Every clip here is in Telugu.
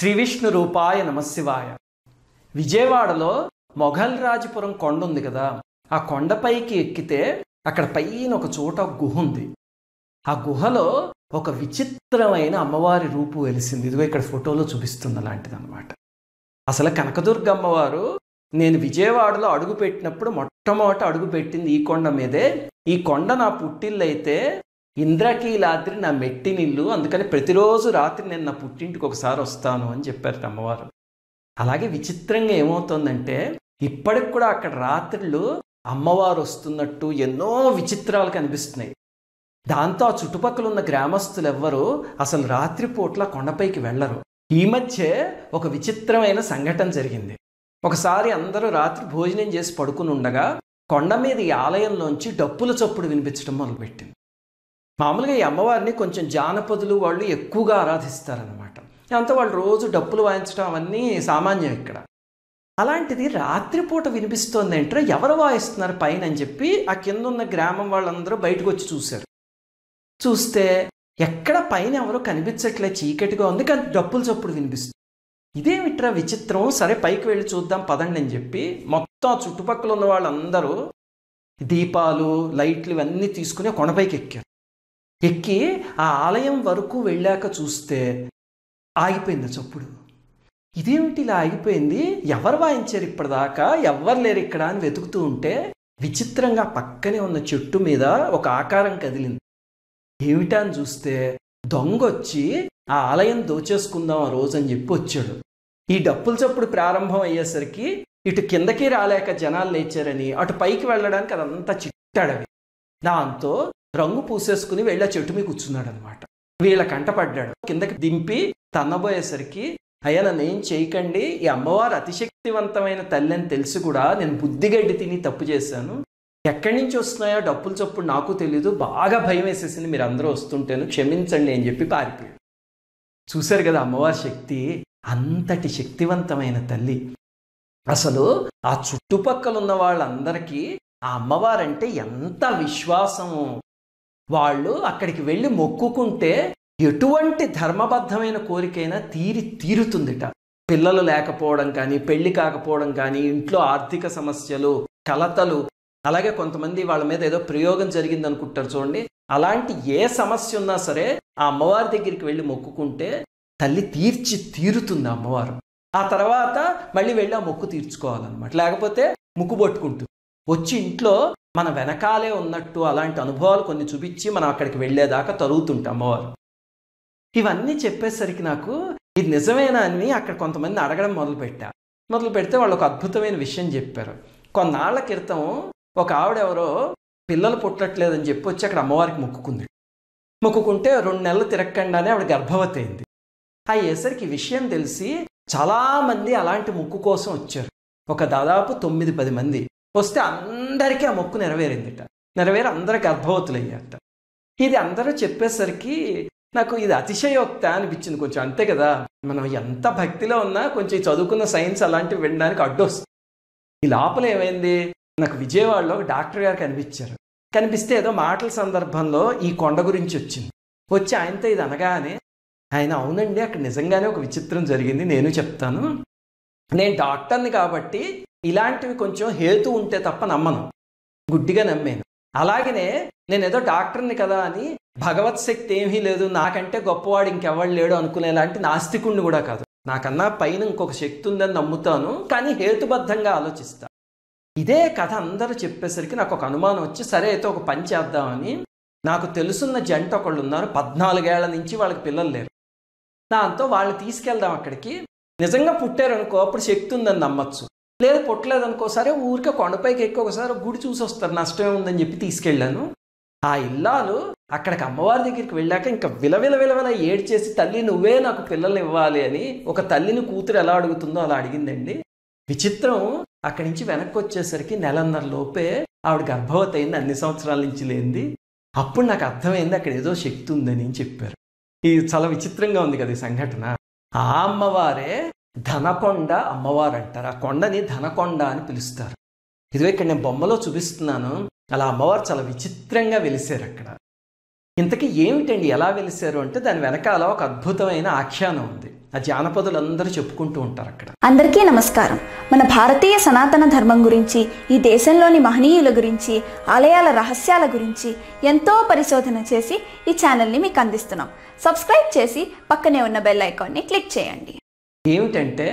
శ్రీ విష్ణు రూపాయ నమశివాయ. విజయవాడలో మొఘల్ రాజపురం కొండ ఉంది కదా, ఆ కొండపైకి ఎక్కితే అక్కడ పైన ఒక చోట గుహ ఉంది. ఆ గుహలో ఒక విచిత్రమైన అమ్మవారి రూపు వెలిసింది. ఇదిగో ఇక్కడ ఫోటోలో చూపిస్తుంది అలాంటిది అనమాట. అసలు కనకదుర్గ అమ్మవారు నేను విజయవాడలో అడుగు పెట్టినప్పుడు మొట్టమొదట అడుగు పెట్టింది ఈ కొండ మీదే. ఈ కొండ నా పుట్టిల్లు అయితే ఇంద్రకీలాద్రి నా మెట్టినిల్లు, అందుకని ప్రతిరోజు రాత్రి నేను నా పుట్టింటికి ఒకసారి వస్తాను అని చెప్పారు అమ్మవారు. అలాగే విచిత్రంగా ఏమవుతుందంటే ఇప్పటికి కూడా అక్కడ రాత్రులు అమ్మవారు వస్తున్నట్టు ఎన్నో విచిత్రాలు కనిపిస్తున్నాయి. దాంతో ఆ చుట్టుపక్కల ఉన్న గ్రామస్తులు ఎవ్వరూ అసలు రాత్రిపూట్ల కొండపైకి వెళ్ళరు. ఈ మధ్య ఒక విచిత్రమైన సంఘటన జరిగింది. ఒకసారి అందరూ రాత్రి భోజనం చేసి పడుకుని ఉండగా కొండ మీద ఈ ఆలయంలోంచి డప్పుల చప్పుడు వినిపించడం మొదలుపెట్టింది. మామూలుగా ఈ అమ్మవారిని కొంచెం జానపదులు వాళ్ళు ఎక్కువగా ఆరాధిస్తారనమాట. అంతా వాళ్ళు రోజు డప్పులు వాయించడం అవన్నీ సామాన్యం ఇక్కడ. అలాంటిది రాత్రిపూట వినిపిస్తోంది అంటే ఎవరు వాయిస్తున్నారు పైన అని చెప్పి ఆ కింద ఉన్న గ్రామం వాళ్ళందరూ బయటకు వచ్చి చూశారు. చూస్తే ఎక్కడ పైన ఎవరో కనిపించట్లే, చీకటిగా ఉంది, కానీ డప్పుల చప్పుడు వినిపిస్తుంది. ఇదేమిట్రా విచిత్రం, సరే పైకి వెళ్ళి చూద్దాం పదండి అని చెప్పి మొత్తం ఆ చుట్టుపక్కల ఉన్న వాళ్ళందరూ దీపాలు లైట్లు ఇవన్నీ తీసుకుని కొండపైకి ఎక్కారు. ఎక్కి ఆ ఆలయం వరకు వెళ్ళాక చూస్తే ఆగిపోయింది చప్పుడు. ఇదేమిటి ఇలా ఆగిపోయింది, ఎవరు వాయించారు ఇప్పటిదాకా, ఎవరు లేరు ఇక్కడ అని వెతుకుతూ ఉంటే విచిత్రంగా పక్కనే ఉన్న చెట్టు మీద ఒక ఆకారం కదిలింది. ఏమిటా అని చూస్తే దొంగ వచ్చి ఆ ఆలయం దోచేసుకుందాం ఆ రోజు అని చెప్పి వచ్చాడు. ఈ డప్పుల చప్పుడు ప్రారంభం అయ్యేసరికి ఇటు కిందకి రాలేక జనాలు లేచారని అటు పైకి వెళ్ళడానికి అదంతా చిట్టాడవి. దాంతో రంగు పూసేసుకుని వెళ్ళి ఆ చెట్టు మీద కూర్చున్నాడు అనమాట. వీళ్ళ కంటపడ్డాడు. కిందకి దింపి తన్నబోయేసరికి అయ్యా నన్ను ఏం చేయకండి, ఈ అమ్మవారు అతిశక్తివంతమైన తల్లి అని తెలిసి కూడా నేను బుద్ధిగడ్డి తిని తప్పు చేశాను, ఎక్కడి నుంచి వస్తున్నాయో డప్పుల చప్పుడు నాకు తెలీదు, బాగా భయం వేసేసింది మీరు అందరూ వస్తుంటేను, క్షమించండి అని చెప్పి పారిపోయాడు. చూశారు కదా అమ్మవారి శక్తి, అంతటి శక్తివంతమైన తల్లి. అసలు ఆ చుట్టుపక్కల ఉన్న వాళ్ళందరికీ ఆ అమ్మవారంటే ఎంత విశ్వాసము. వాళ్ళు అక్కడికి వెళ్ళి మొక్కుకుంటే ఎటువంటి ధర్మబద్ధమైన కోరికైనా తీరుతుందిట. పిల్లలు లేకపోవడం కానీ, పెళ్లి కాకపోవడం కానీ, ఇంట్లో ఆర్థిక సమస్యలు, కలతలు, అలాగే కొంతమంది వాళ్ళ మీద ఏదో ప్రయోగం జరిగింది అనుకుంటారు చూడండి, అలాంటి ఏ సమస్య ఉన్నా సరే ఆ అమ్మవారి దగ్గరికి వెళ్ళి మొక్కుకుంటే తల్లి తీరుతుంది అమ్మవారు. ఆ తర్వాత మళ్ళీ వెళ్ళి ఆ మొక్కు తీర్చుకోవాలన్నమాట, లేకపోతే ముక్కు పట్టుకుంటుంది. వచ్చి ఇంట్లో మన వెనకాలే ఉన్నట్టు అలాంటి అనుభవాలు కొన్ని చూపించి మనం అక్కడికి వెళ్ళేదాకా తరుగుతుంటాం అమ్మవారు. ఇవన్నీ చెప్పేసరికి నాకు ఇది నిజమేనా అని అక్కడ కొంతమంది అడగడం మొదలు పెడితే వాళ్ళు ఒక అద్భుతమైన విషయం చెప్పారు. కొన్నాళ్ల క్రితం ఒక ఆవిడ ఎవరో పిల్లలు పుట్టట్లేదని చెప్పి వచ్చి అక్కడ అమ్మవారికి మొక్కుకుంటే 2 నెలలు తిరగకుండానే ఆవిడ గర్భవతి అయింది. అయ్యేసరికి విషయం తెలిసి చాలామంది అలాంటి మొక్కు కోసం వచ్చారు. ఒక దాదాపు 9-10 మంది వస్తే అందరికీ ఆ మొక్కు నెరవేరి అందరూ గర్భవతులు అయ్యారట. ఇది అందరూ చెప్పేసరికి నాకు ఇది అతిశయోక్త అనిపించింది కొంచెం. అంతే కదా, మనం ఎంత భక్తిలో ఉన్నా కొంచెం చదువుకున్న సైన్స్ అలాంటివి వినడానికి అడ్డు వస్తుంది. ఈ లోపల ఏమైంది, నాకు విజయవాడలో ఒక డాక్టర్ గారు కనిపిస్తే ఏదో మాటల సందర్భంలో ఈ కొండ గురించి వచ్చి ఆయనతో ఇది అనగానే ఆయన అవునండి అక్కడ నిజంగానే ఒక విచిత్రం జరిగింది, నేను చెప్తాను, నేను డాక్టర్ని కాబట్టి ఇలాంటివి కొంచెం హేతు ఉంటే తప్ప నమ్మను, గుడ్డిగా నమ్మాను. అలాగనే నేను ఏదో డాక్టర్ని కదా అని భగవత్ శక్తి ఏమీ లేదు, నాకంటే గొప్పవాడు ఇంకెవడు లేడు అనుకునేలాంటి నాస్తికుణ్ణి కూడా కాదు. నాకన్నా పైన ఇంకొక శక్తి ఉందని నమ్ముతాను, కానీ హేతుబద్ధంగా ఆలోచిస్తాను. ఇదే కథ అందరూ చెప్పేసరికి నాకు ఒక అనుమానం వచ్చి సరే అయితే ఒక పని చేద్దామని, నాకు తెలుసున్న జంట ఒకళ్ళు ఉన్నారు, 14 ఏళ్ల నుంచి వాళ్ళకి పిల్లలు లేరు. దాంతో వాళ్ళని తీసుకెళ్దాం అక్కడికి, నిజంగా పుట్టారనుకో అప్పుడు శక్తి ఉందని నమ్మచ్చు, లేదు పుట్టలేదనుకో సరే ఊరికే కొండపైకి ఎక్కి ఒకసారి గుడి చూసి వస్తారు, నష్టమే ఉందని చెప్పి తీసుకెళ్ళాను. ఆ ఇల్లాలు అక్కడికి అమ్మవారి దగ్గరికి వెళ్ళాక ఇంకా విలవిల ఏడ్చేసి తల్లి నువ్వే నాకు పిల్లల్ని ఇవ్వాలి అని, ఒక తల్లిని కూతురు ఎలా అడుగుతుందో అలా అడిగిందండి. విచిత్రం, అక్కడి నుంచి వెనక్కి వచ్చేసరికి 1.5 లోపే ఆవిడ గర్భవతి అయింది, అన్ని సంవత్సరాల నుంచి లేనిది. అప్పుడు నాకు అర్థమైంది అక్కడ ఏదో శక్తి ఉందని చెప్పారు. ఇది చాలా విచిత్రంగా ఉంది కదా ఈ సంఘటన. ఆ అమ్మవారే ధనకొండ అమ్మవారు అంటారు. ఆ కొండని ధనకొండ అని పిలుస్తారు. ఇదిగో ఇక్కడ నేను బొమ్మలో చూపిస్తున్నాను, అలా అమ్మవారు చాలా విచిత్రంగా వెలిసారు అక్కడ. ఇంతకీ ఏమిటండి ఎలా వెలిసారు అంటే దాని వెనకాల ఒక అద్భుతమైన ఆఖ్యానం ఉంది. ఆ జానపదులందరూ చెప్పుకుంటూ ఉంటారు అక్కడ. అందరికీ నమస్కారం. మన భారతీయ సనాతన ధర్మం గురించి, ఈ దేశంలోని మహనీయుల గురించి, ఆలయాల రహస్యాల గురించి ఎంతో పరిశోధన చేసి ఈ ఛానల్ని మీకు అందిస్తున్నాం. సబ్స్క్రైబ్ చేసి పక్కనే ఉన్న బెల్ ఐకాన్ని క్లిక్ చేయండి. ఏమిటంటే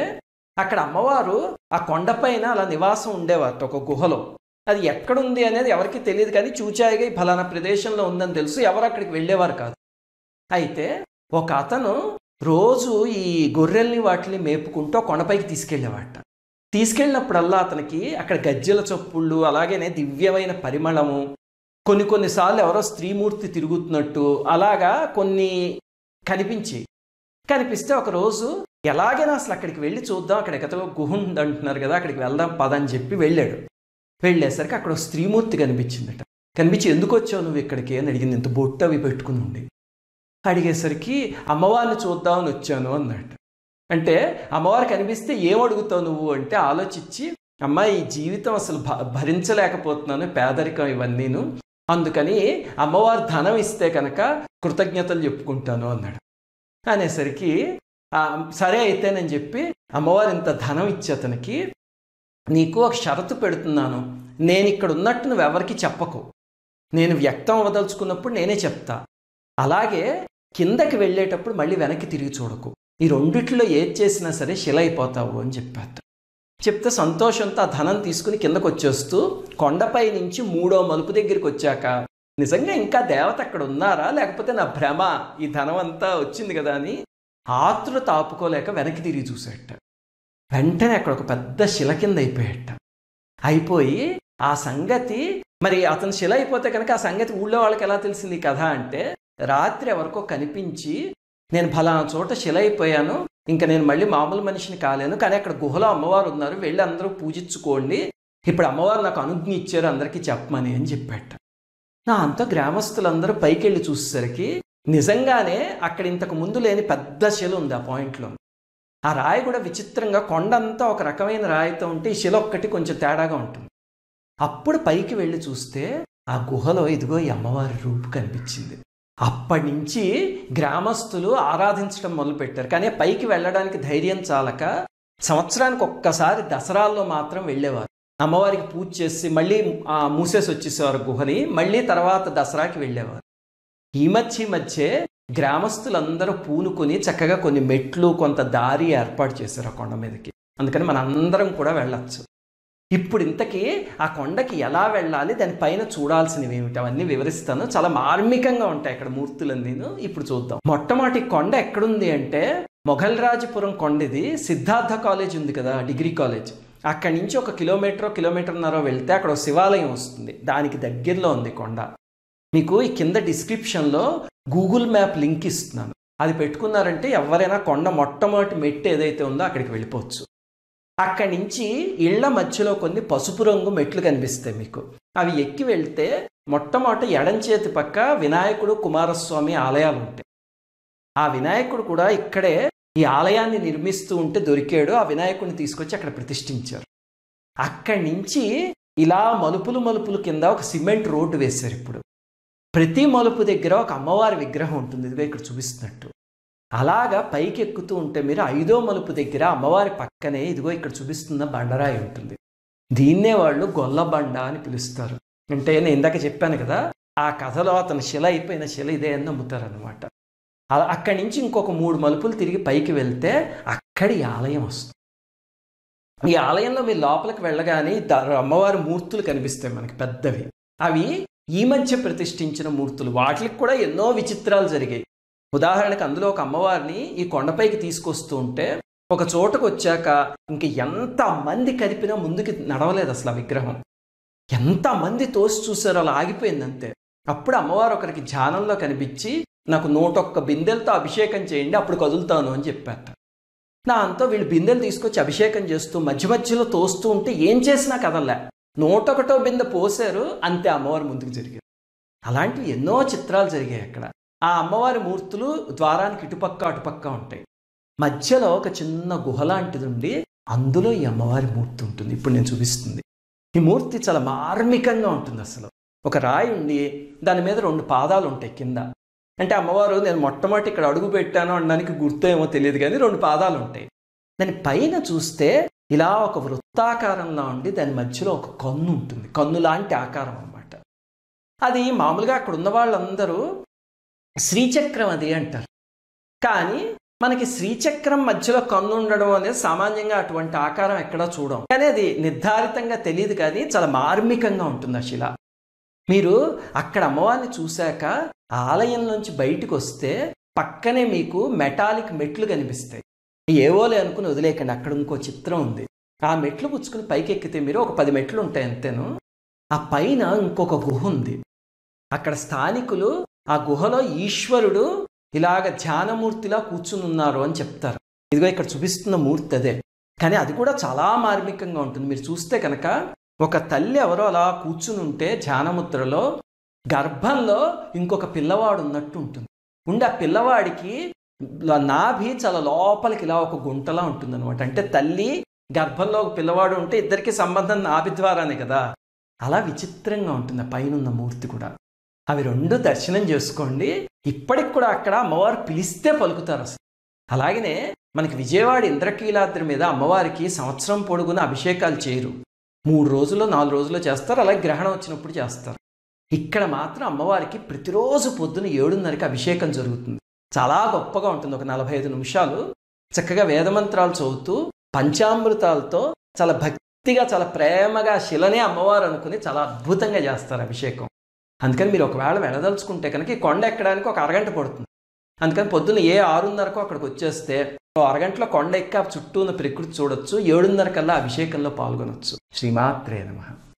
అక్కడ అమ్మవారు ఆ కొండపైన అలా నివాసం ఉండేవారు ఒక గుహలో. అది ఎక్కడుంది అనేది ఎవరికి తెలియదు, కానీ చూచాయిగా ఈ ఫలానా ప్రదేశంలో ఉందని తెలుసు. ఎవరు అక్కడికి వెళ్ళేవారు కాదు. అయితే ఒక అతను రోజు ఈ గొర్రెల్ని వాటిని మేపుకుంటూ కొండపైకి తీసుకెళ్ళేవాట. తీసుకెళ్ళినప్పుడల్లా అతనికి అక్కడ గజ్జెల చప్పుళ్ళు, అలాగనే దివ్యమైన పరిమళము, కొన్నిసార్లు ఎవరో స్త్రీమూర్తి తిరుగుతున్నట్టు అలాగా కొన్ని కనిపిస్తే ఒకరోజు ఎలాగైనా అసలు అక్కడికి వెళ్ళి చూద్దాం, అక్కడ ఎక్కడో గుహ ఉందంటున్నారు కదా, అక్కడికి వెళ్దాం పదని చెప్పి వెళ్ళాడు. వెళ్ళేసరికి అక్కడ స్త్రీమూర్తి కనిపించిందట. కనిపించి ఎందుకు వచ్చావు నువ్వు ఇక్కడికి అని అడిగింది. ఇంత బొట్టు అవి పెట్టుకుని ఉండి. అడిగేసరికి అమ్మవారిని చూద్దామని వచ్చాను అన్నట్టు. అంటే అమ్మవారు కనిపిస్తే ఏం అడుగుతావు నువ్వు అంటే ఆలోచించి, అమ్మ ఈ జీవితం అసలు భరించలేకపోతున్నాను, పేదరికం ఇవన్నీను, అందుకని అమ్మవారు ధనం ఇస్తే కనుక కృతజ్ఞతలు చెప్పుకుంటాను అన్నాడు. అనేసరికి సరే అయితేనని చెప్పి అమ్మవారు ఇంత ధనం ఇచ్చి అతనికి, నీకు ఒక షరతు పెడుతున్నాను, నేను ఇక్కడ ఉన్నట్టు నువ్వు ఎవరికి చెప్పకు, నేను వ్యక్తం అవ్వదలుచుకున్నప్పుడు నేనే చెప్తా, అలాగే కిందకి వెళ్ళేటప్పుడు మళ్ళీ వెనక్కి తిరిగి చూడకు, ఈ రెండిట్లో ఏది చేసినా సరే శిల అయిపోతావు అని చెప్పారు. చెప్తే సంతోషంతో ఆ ధనం తీసుకుని కిందకు వచ్చేస్తూ కొండపై నుంచి 3వ మలుపు దగ్గరికి వచ్చాక, నిజంగా ఇంకా దేవత అక్కడ ఉన్నారా లేకపోతే నా భ్రమ, ఈ ధనం అంతా వచ్చింది కదా అని ఆతృత ఆపుకోలేక వెనక్కి తిరిగి చూసేట. వెంటనే అక్కడ ఒక పెద్ద శిల కింద అయిపోయి ఆ సంగతి, మరి అతను శిల అయిపోతే కనుక ఆ సంగతి ఊళ్ళో వాళ్ళకి ఎలా తెలిసింది కథ అంటే, రాత్రి ఎవరికో కనిపించి నేను ఫలానా చోట శిల అయిపోయాను, ఇంకా నేను మళ్ళీ మామూలు మనిషిని కాలేను, కానీ అక్కడ గుహలో అమ్మవారు ఉన్నారు, వెళ్ళి అందరూ పూజించుకోండి, ఇప్పుడు అమ్మవారు నాకు అనుజ్ఞ ఇచ్చారు అందరికీ చెప్పమని అని చెప్పాట. అంతా గ్రామస్తులందరూ పైకి వెళ్ళి చూసేసరికి నిజంగానే అక్కడ ఇంతకు ముందు లేని పెద్ద శిల ఉంది ఆ పాయింట్లో. ఆ రాయి కూడా విచిత్రంగా కొండంతా ఒక రకమైన రాయితో ఉంటే ఈ శిల ఒక్కటి కొంచెం తేడాగా ఉంటుంది. అప్పుడు పైకి వెళ్ళి చూస్తే ఆ గుహలో ఇదిగో ఈ అమ్మవారి రూపు కనిపించింది. అప్పటి నుంచి గ్రామస్తులు ఆరాధించడం మొదలుపెట్టారు. కానీ పైకి వెళ్ళడానికి ధైర్యం చాలక సంవత్సరానికి ఒక్కసారి దసరాల్లో మాత్రం వెళ్ళేవారు. అమ్మవారికి పూజ చేసి మళ్ళీ మూసేసి వచ్చేసేవారు గుహని, మళ్ళీ తర్వాత దసరాకి వెళ్ళేవారు. ఈ మధ్య గ్రామస్తులందరూ పూనుకొని చక్కగా కొన్ని మెట్లు, కొంత దారి ఏర్పాటు చేశారు ఆ కొండ మీదకి. అందుకని మన అందరం కూడా వెళ్ళచ్చు. ఇప్పుడు ఇంతకీ ఆ కొండకి ఎలా వెళ్ళాలి, దానిపైన చూడాల్సినవి ఏమిటి అవన్నీ వివరిస్తాను. చాలా మార్మికంగా ఉంటాయి అక్కడ మూర్తులన్నీ. ఇప్పుడు చూద్దాం. మొట్టమొదటి కొండ ఎక్కడుంది అంటే మొఘల్ రాజపురం కొండ. ఇది సిద్ధార్థ కాలేజ్ ఉంది కదా, డిగ్రీ కాలేజ్, అక్కడి నుంచి 1 కిలోమీటర్న్నర వెళ్తే అక్కడ ఒక శివాలయం వస్తుంది. దానికి దగ్గరలో ఉంది కొండ. మీకు ఈ కింద డిస్క్రిప్షన్లో గూగుల్ మ్యాప్ లింక్ ఇస్తున్నాను, అది పెట్టుకున్నారంటే ఎవరైనా కొండ మొట్టమొదటి మెట్టు ఏదైతే ఉందో అక్కడికి వెళ్ళిపోవచ్చు. అక్కడి నుంచి ఇళ్ల మధ్యలో కొన్ని పసుపు రంగు మెట్లు కనిపిస్తాయి మీకు. అవి ఎక్కి వెళ్తే మొట్టమొదటి ఎడం చేతి పక్క వినాయకుడు, కుమారస్వామి ఆలయాలు ఉంటాయి. ఆ వినాయకుడు కూడా ఇక్కడే ఈ ఆలయాన్ని నిర్మిస్తూ ఉంటే దొరికాడు. ఆ వినాయకుడిని తీసుకొచ్చి అక్కడ ప్రతిష్ఠించారు. అక్కడి నుంచి ఇలా మలుపులు కింద ఒక సిమెంట్ రోడ్డు వేశారు. ఇప్పుడు ప్రతి మలుపు దగ్గర ఒక అమ్మవారి విగ్రహం ఉంటుంది, ఇదిగో ఇక్కడ చూపిస్తున్నట్టు. అలాగా పైకి ఎక్కుతూ ఉంటే మీరు 5వ మలుపు దగ్గర అమ్మవారి పక్కనే ఇదిగో ఇక్కడ చూపిస్తున్న బండరాయి ఉంటుంది. దీన్నే వాళ్ళు గొల్లబండ అని పిలుస్తారు. అంటే నేను ఇందాక చెప్పాను కదా, ఆ కథలో అతను శిల అయిపోయిన శిల ఇదే అని నమ్ముతారనమాట. అక్కడి నుంచి ఇంకొక 3 మలుపులు తిరిగి పైకి వెళ్తే అక్కడి ఆలయం వస్తుంది. ఈ ఆలయంలో మీరు లోపలికి వెళ్ళగానే అమ్మవారి మూర్తులు కనిపిస్తాయి మనకి పెద్దవి. అవి ఈ మధ్య ప్రతిష్ఠించిన మూర్తులు. వాటికి కూడా ఎన్నో విచిత్రాలు జరిగాయి. ఉదాహరణకు అందులో ఒక అమ్మవారిని ఈ కొండపైకి తీసుకొస్తూ ఉంటే ఒక చోటకు వచ్చాక ఇంక ఎంతమంది కదిపినా ముందుకి నడవలేదు అసలు ఆ విగ్రహం. ఎంతమంది తోసి చూసారో అలా ఆగిపోయిందంతే. అప్పుడు అమ్మవారు ఒకరికి ధ్యానంలో కనిపించి నాకు 101 బిందెలతో అభిషేకం చేయండి, అప్పుడు కదులుతాను అని చెప్పారట. దాంతో వీళ్ళు బిందెలు తీసుకొచ్చి అభిషేకం చేస్తూ మధ్యలో తోస్తూ ఉంటే ఏం చేసినా కదలలే. 101వ బిందె పోసారు, అంతే అమ్మవారి ముందుకు జరిగారు. అలాంటివి ఎన్నో చిత్రాలు జరిగాయి అక్కడ. ఆ అమ్మవారి మూర్తులు ద్వారానికి ఇటుపక్క అటుపక్క ఉంటాయి. మధ్యలో ఒక చిన్న గుహ లాంటిది ఉండి అందులో ఈ అమ్మవారి మూర్తి ఉంటుంది. ఇప్పుడు నేను చూపిస్తుంది. ఈ మూర్తి చాలా మార్మికంగా ఉంటుంది. అసలు ఒక రాయి ఉండి దాని మీద 2 పాదాలు ఉంటాయి కింద. అంటే అమ్మవారు నేను మొట్టమొదటి ఇక్కడ అడుగు పెట్టాను అనడానికి గుర్తు ఏమో తెలియదు, కానీ 2 పాదాలు ఉంటాయి. దాని పైన చూస్తే ఇలా ఒక వృత్తాకారంలో ఉండి దాని మధ్యలో ఒక కన్ను ఉంటుంది, కన్ను లాంటి ఆకారం అన్నమాట. అది మామూలుగా అక్కడ ఉన్న వాళ్ళందరూ శ్రీచక్రం అది అంటారు, కానీ మనకి శ్రీచక్రం మధ్యలో కన్ను ఉండడం అనేది సామాన్యంగా అటువంటి ఆకారం ఎక్కడా చూడం, కానీ అది నిర్ధారితంగా తెలియదు, కానీ చాలా మార్మికంగా ఉంటుంది ఆ శిల. మీరు అక్కడ అమ్మవారిని చూశాక ఆలయం నుంచి బయటకు వస్తే పక్కనే మీకు మెటాలిక్ మెట్లు కనిపిస్తాయి. ఏవోలే అనుకుని వదిలేకండి, అక్కడ ఇంకో చిత్రం ఉంది. ఆ మెట్లు పుచ్చుకుని పైకి ఎక్కితే మీరు ఒక 10 మెట్లు ఉంటాయి అంతేను. ఆ పైన ఇంకొక గుహ ఉంది. అక్కడ స్థానికులు ఆ గుహలో ఈశ్వరుడు ఇలాగ ధ్యానమూర్తిలా కూర్చుని ఉన్నారు అని చెప్తారు. ఇదిగో ఇక్కడ చూపిస్తున్న మూర్తి అదే, కానీ అది కూడా చాలా మార్మికంగా ఉంటుంది. మీరు చూస్తే కనుక ఒక తల్లి ఎవరో అలా కూర్చుని ఉంటే ధ్యానముద్రలో గర్భంలో ఇంకొక పిల్లవాడు ఉన్నట్టు ఉంటుంది. ఉండి ఆ పిల్లవాడికి నాభి చాలా లోపలికి ఇలా ఒక గుంటలా ఉంటుంది అనమాట. అంటే తల్లి గర్భంలో ఒక పిల్లవాడు ఉంటే ఇద్దరికి సంబంధం నాభి ద్వారానే కదా. అలా విచిత్రంగా ఉంటుంది ఆ పైన మూర్తి కూడా. అవి 2 దర్శనం చేసుకోండి. ఇప్పటికి కూడా అక్కడ అమ్మవారు పిలిస్తే పలుకుతారు అసలు. అలాగనే మనకి విజయవాడ ఇంద్రకీలాద్రి మీద అమ్మవారికి సంవత్సరం పొడుగున అభిషేకాలు చేయరు, 3 రోజులు 4 రోజులు చేస్తారు, అలాగే గ్రహణం వచ్చినప్పుడు చేస్తారు. ఇక్కడ మాత్రం అమ్మవారికి ప్రతిరోజు పొద్దున 7:30కి అభిషేకం జరుగుతుంది. చాలా గొప్పగా ఉంటుంది. ఒక 45 నిమిషాలు చక్కగా వేదమంత్రాలు చదువుతూ పంచామృతాలతో చాలా భక్తిగా చాలా ప్రేమగా శిలనే అమ్మవారు అనుకుని చాలా అద్భుతంగా చేస్తారు అభిషేకం. అందుకని మీరు ఒకవేళ వెళ్ళదలుచుకుంటే కనుక ఈ కొండ ఎక్కడానికి ఒక అరగంట పడుతుంది. అందుకని పొద్దున్న 6:30కో అక్కడికి వచ్చేస్తే అరగంటలో కొండ ఎక్కి చుట్టూ ఉన్న ప్రకృతి చూడొచ్చు, 7:30 కల్లా అభిషేకంలో పాల్గొనొచ్చు. శ్రీమాత్రే నమః.